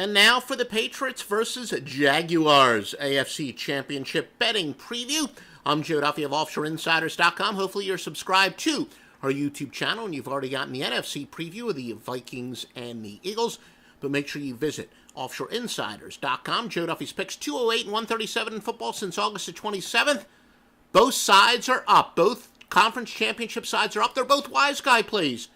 And now for the Patriots versus Jaguars AFC Championship betting preview. I'm Joe Duffy of OffshoreInsiders.com. Hopefully you're subscribed to our YouTube channel and you've already gotten the NFC preview of the Vikings and the Eagles. But make sure you visit OffshoreInsiders.com. Joe Duffy's picks 208 and 137 in football since August the 27th. Both sides are up. Both conference championship sides are up. They're both wise guy plays.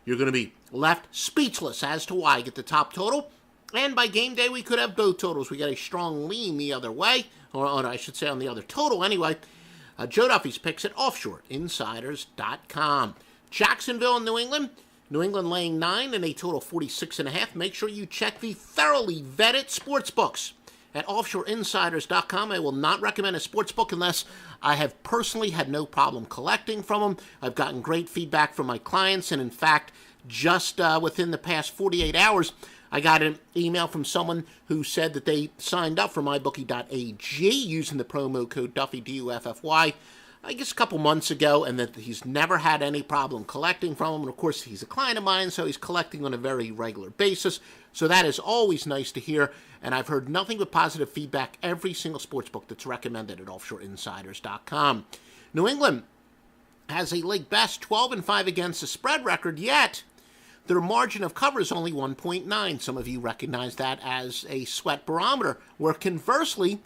You're going to be left speechless as to why I get the top total. And by game day, we could have both totals. We got a strong lean the other way, or I should say on the other total anyway. Joe Duffy's picks at OffshoreInsiders.com. Jacksonville and New England. New England laying 9 and a total 46.5. Make sure you check the thoroughly vetted sports books at OffshoreInsiders.com. I will not recommend a sports book unless I have personally had no problem collecting from them. I've gotten great feedback from my clients, and in fact, just within the past 48 hours, I got an email from someone who said that they signed up for MyBookie.ag using the promo code Duffy, D-U-F-F-Y, I guess a couple months ago, and that he's never had any problem collecting from him. And of course, he's a client of mine, so he's collecting on a very regular basis. So that is always nice to hear, and I've heard nothing but positive feedback every single sportsbook that's recommended at OffshoreInsiders.com. New England has a league best 12-5 against the spread record, yet their margin of cover is only 1.9. Some of you recognize that as a sweat barometer, where conversely,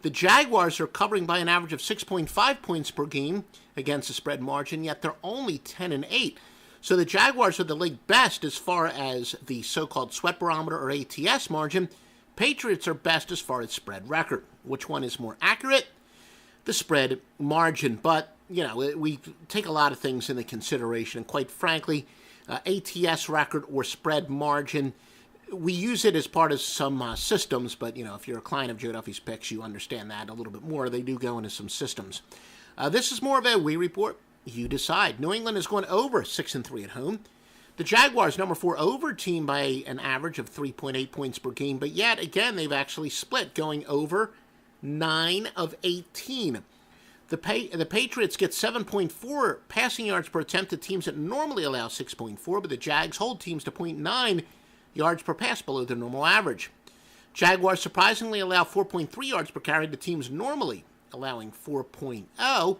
the Jaguars are covering by an average of 6.5 points per game against the spread margin, yet they're only 10-8. So the Jaguars are the league best as far as the so-called sweat barometer or ATS margin. Patriots are best as far as spread record. Which one is more accurate? The spread margin. But, you know, we take a lot of things into consideration. And quite frankly, ATS record or spread margin, we use it as part of some systems, but, you know, if you're a client of Joe Duffy's Picks, you understand that a little bit more. They do go into some systems. This is more of a we report, you decide. New England is going over 6-3 at home. The Jaguars, number 4 over team by an average of 3.8 points per game, but yet, again, they've actually split, going over 9 of 18. The Patriots get 7.4 passing yards per attempt to teams that normally allow 6.4, but the Jags hold teams to 0.9 yards per pass below their normal average. Jaguars surprisingly allow 4.3 yards per carry to teams normally allowing 4.0,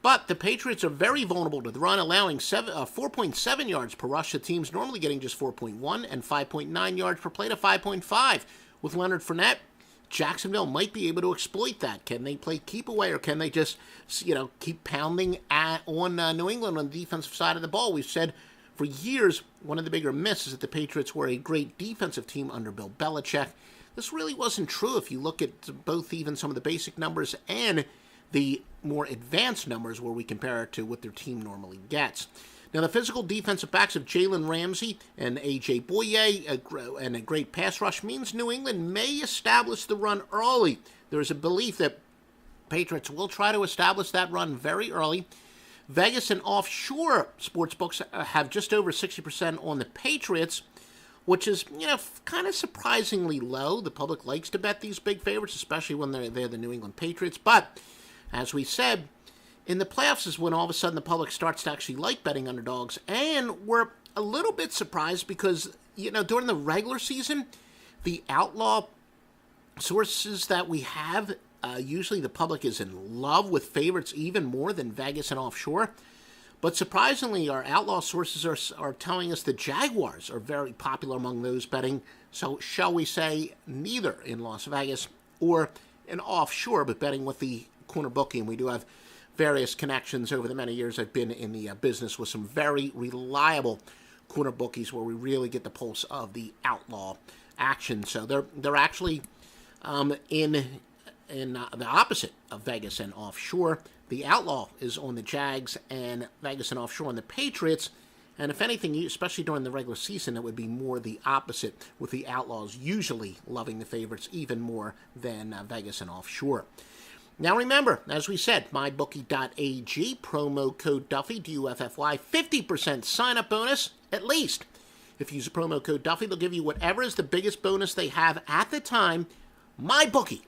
but the Patriots are very vulnerable to the run, allowing 4.7 yards per rush to teams normally getting just 4.1 and 5.9 yards per play to 5.5. With Leonard Fournette, Jacksonville might be able to exploit that. Can they play keep away, or can they just, you know, keep pounding on New England on the defensive side of the ball? We've said for years one of the bigger myths is that the Patriots were a great defensive team under Bill Belichick. This really wasn't true if you look at both even some of the basic numbers and the more advanced numbers where we compare it to what their team normally gets. Now, the physical defensive backs of Jalen Ramsey and A.J. Bouye and a great pass rush means New England may establish the run early. There is a belief that Patriots will try to establish that run very early. Vegas and offshore sportsbooks have just over 60% on the Patriots, which is, you know, kind of surprisingly low. The public likes to bet these big favorites, especially when they're the New England Patriots. But, as we said, in the playoffs is when all of a sudden the public starts to actually like betting underdogs. And we're a little bit surprised because, you know, during the regular season, the outlaw sources that we have, usually the public is in love with favorites even more than Vegas and offshore. But surprisingly, our outlaw sources are telling us the Jaguars are very popular among those betting. So shall we say neither in Las Vegas or in offshore, but betting with the corner bookie. And we do have various connections over the many years I've been in the business with some very reliable corner bookies where we really get the pulse of the outlaw action. So they're actually in the opposite of Vegas and offshore. The outlaw is on the Jags and Vegas and offshore on the Patriots. And if anything, especially during the regular season, it would be more the opposite, with the outlaws usually loving the favorites even more than Vegas and offshore. Now remember, as we said, MyBookie.ag, promo code Duffy, D-U-F-F-Y, 50% sign-up bonus, at least. If you use the promo code Duffy, they'll give you whatever is the biggest bonus they have at the time, MyBookie.ag.